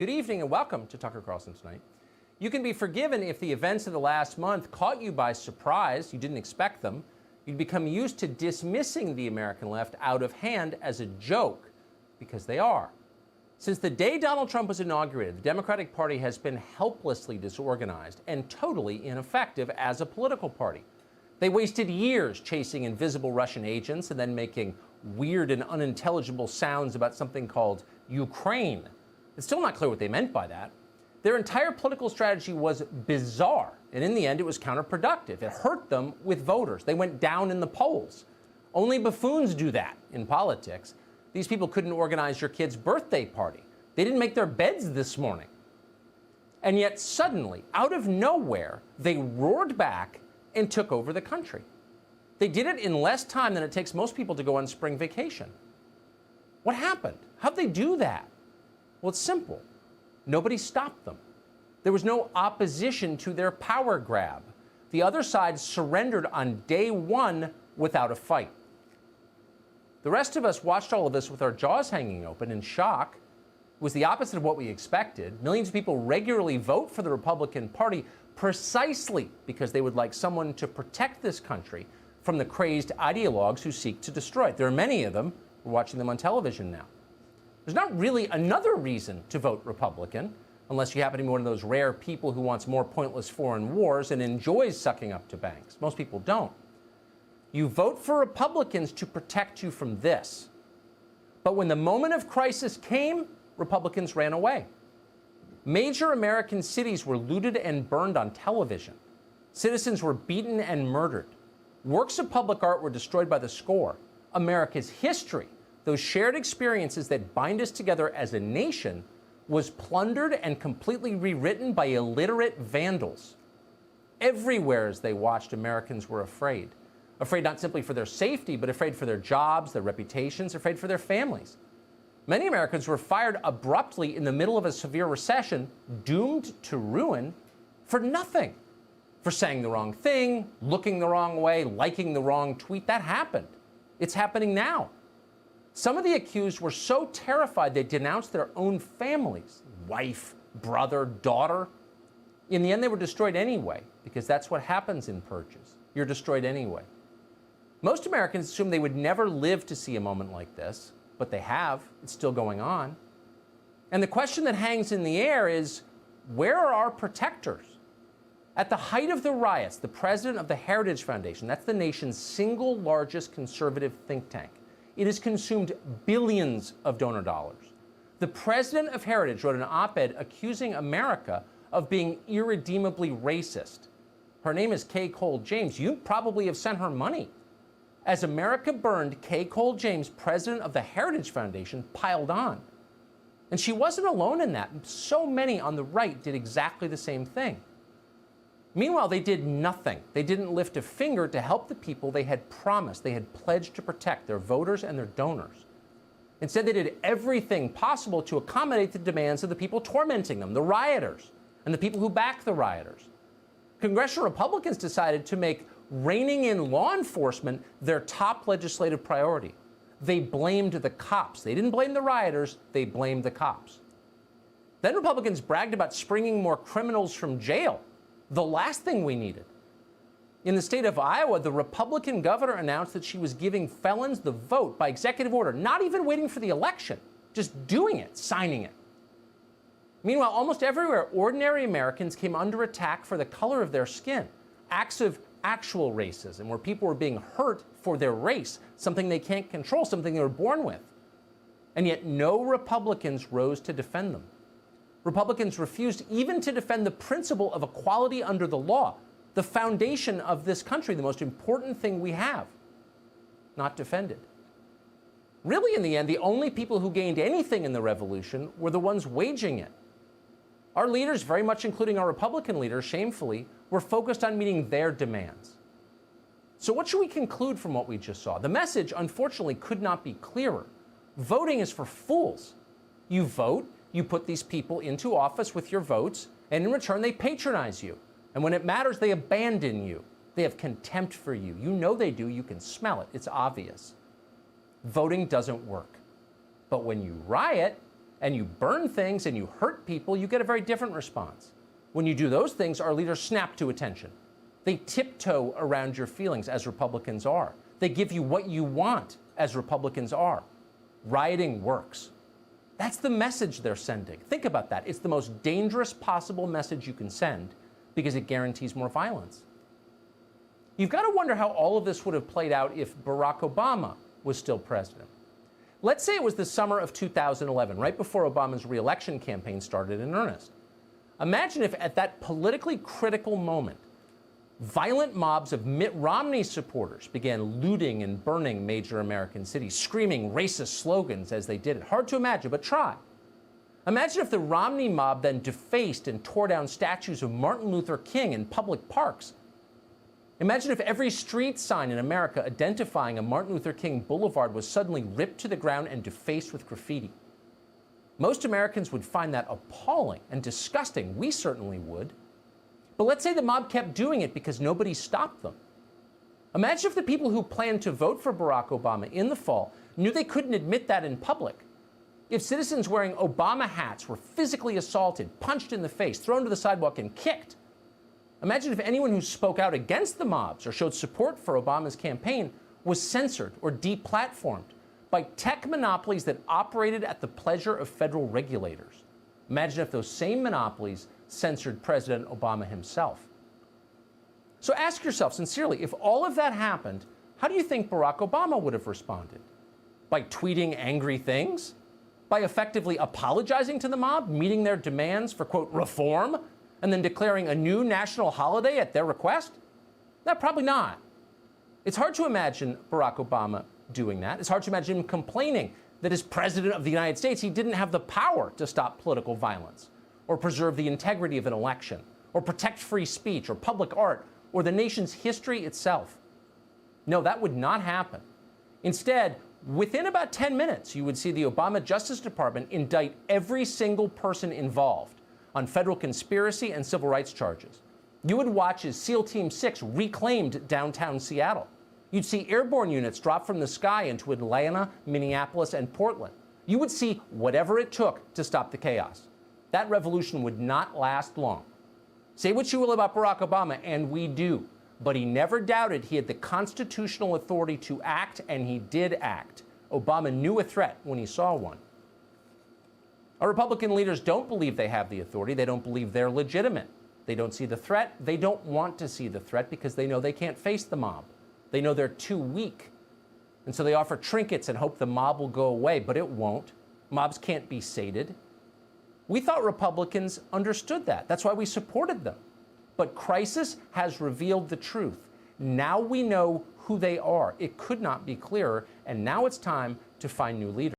Good evening and welcome to Tucker Carlson Tonight. You can be forgiven if the events of the last month caught you by surprise, you didn't expect them. You'd become used to dismissing the American left out of hand as a joke, because they are. Since the day Donald Trump was inaugurated, the Democratic Party has been helplessly disorganized and totally ineffective as a political party. They wasted years chasing invisible Russian agents and then making weird and unintelligible sounds about something called Ukraine. It's still not clear what they meant by that. Their entire political strategy was bizarre, and in the end, it was counterproductive. It hurt them with voters. They went down in the polls. Only buffoons do that in politics. These people couldn't organize your kid's birthday party. They didn't make their beds this morning. And yet, suddenly, out of nowhere, they roared back and took over the country. They did it in less time than it takes most people to go on spring vacation. What happened? How'd they do that? Well, it's simple. Nobody stopped them. There was no opposition to their power grab. The other side surrendered on day one without a fight. The rest of us watched all of this with our jaws hanging open in shock. It was the opposite of what we expected. Millions of people regularly vote for the Republican Party precisely because they would like someone to protect this country from the crazed ideologues who seek to destroy it. There are many of them. We're watching them on television now. There's not really another reason to vote Republican, unless you happen to be one of those rare people who wants more pointless foreign wars and enjoys sucking up to banks. Most people don't. You vote for Republicans to protect you from this. But when the moment of crisis came, Republicans ran away. Major American cities were looted and burned on television. Citizens were beaten and murdered. Works of public art were destroyed by the score. America's history, those shared experiences that bind us together as a nation, was plundered and completely rewritten by illiterate vandals. Everywhere as they watched, Americans were afraid. Afraid not simply for their safety, but afraid for their jobs, their reputations, afraid for their families. Many Americans were fired abruptly in the middle of a severe recession, doomed to ruin, for nothing. For saying the wrong thing, looking the wrong way, liking the wrong tweet. That happened. It's happening now. Some of the accused were so terrified they denounced their own families, wife, brother, daughter. In the end, they were destroyed anyway, because that's what happens in purges. You're destroyed anyway. Most Americans assume they would never live to see a moment like this, but they have. It's still going on. And the question that hangs in the air is, where are our protectors? At the height of the riots, the president of the Heritage Foundation, that's the nation's single largest conservative think tank, it has consumed billions of donor dollars. The president of Heritage wrote an op-ed accusing America of being irredeemably racist. Her name is Kay Cole James. You probably have sent her money. As America burned, Kay Cole James, president of the Heritage Foundation, piled on. And she wasn't alone in that. So many on the right did exactly the same thing. Meanwhile, they did nothing. They didn't lift a finger to help the people they had promised, they had pledged to protect, their voters and their donors. Instead, they did everything possible to accommodate the demands of the people tormenting them, the rioters, and the people who back the rioters. Congressional Republicans decided to make reining in law enforcement their top legislative priority. They blamed the cops. They didn't blame the rioters, they blamed the cops. Then Republicans bragged about springing more criminals from jail. The last thing we needed. In the state of Iowa, the Republican governor announced that she was giving felons the vote by executive order, not even waiting for the election, just doing it, signing it. Meanwhile, almost everywhere, ordinary Americans came under attack for the color of their skin. Acts of actual racism, where people were being hurt for their race, something they can't control, something they were born with. And yet no Republicans rose to defend them. Republicans refused even to defend the principle of equality under the law, the foundation of this country, the most important thing we have. Not defended. Really, in the end, the only people who gained anything in the revolution were the ones waging it. Our leaders, very much including our Republican leaders, shamefully, were focused on meeting their demands. So what should we conclude from what we just saw? The message, unfortunately, could not be clearer. Voting is for fools. You vote, you put these people into office with your votes, and in return, they patronize you. And when it matters, they abandon you. They have contempt for you. You know they do. You can smell it. It's obvious. Voting doesn't work. But when you riot, and you burn things and you hurt people, you get a very different response. When you do those things, our leaders snap to attention. They tiptoe around your feelings, as Republicans are. They give you what you want, as Republicans are. Rioting works. That's the message they're sending. Think about that. It's the most dangerous possible message you can send because it guarantees more violence. You've got to wonder how all of this would have played out if Barack Obama was still president. Let's say it was the summer of 2011, right before Obama's re-election campaign started in earnest. Imagine if at that politically critical moment, violent mobs of Mitt Romney supporters began looting and burning major American cities, screaming racist slogans as they did it. Hard to imagine, but try. Imagine if the Romney mob then defaced and tore down statues of Martin Luther King in public parks. Imagine if every street sign in America identifying a Martin Luther King Boulevard was suddenly ripped to the ground and defaced with graffiti. Most Americans would find that appalling and disgusting. We certainly would. But let's say the mob kept doing it because nobody stopped them. Imagine if the people who planned to vote for Barack Obama in the fall knew they couldn't admit that in public. If citizens wearing Obama hats were physically assaulted, punched in the face, thrown to the sidewalk, and kicked. Imagine if anyone who spoke out against the mobs or showed support for Obama's campaign was censored or deplatformed by tech monopolies that operated at the pleasure of federal regulators. Imagine if those same monopolies censored President Obama himself. So ask yourself sincerely, if all of that happened, how do you think Barack Obama would have responded? By tweeting angry things? By effectively apologizing to the mob, meeting their demands for, quote, reform, and then declaring a new national holiday at their request? No, probably not. It's hard to imagine Barack Obama doing that. It's hard to imagine him complaining that as president of the United States, he didn't have the power to stop political violence, or preserve the integrity of an election, or protect free speech, or public art, or the nation's history itself. No, that would not happen. Instead, within about 10 minutes, you would see the Obama Justice Department indict every single person involved on federal conspiracy and civil rights charges. You would watch as SEAL Team 6 reclaimed downtown Seattle. You'd see airborne units drop from the sky into Atlanta, Minneapolis, and Portland. You would see whatever it took to stop the chaos. That revolution would not last long. Say what you will about Barack Obama, and we do, but he never doubted he had the constitutional authority to act, and he did act. Obama knew a threat when he saw one. Our Republican leaders don't believe they have the authority. They don't believe they're legitimate. They don't see the threat. They don't want to see the threat because they know they can't face the mob. They know they're too weak. And so they offer trinkets and hope the mob will go away, but it won't. Mobs can't be sated. We thought Republicans understood that. That's why we supported them. But crisis has revealed the truth. Now we know who they are. It could not be clearer, and now it's time to find new leaders.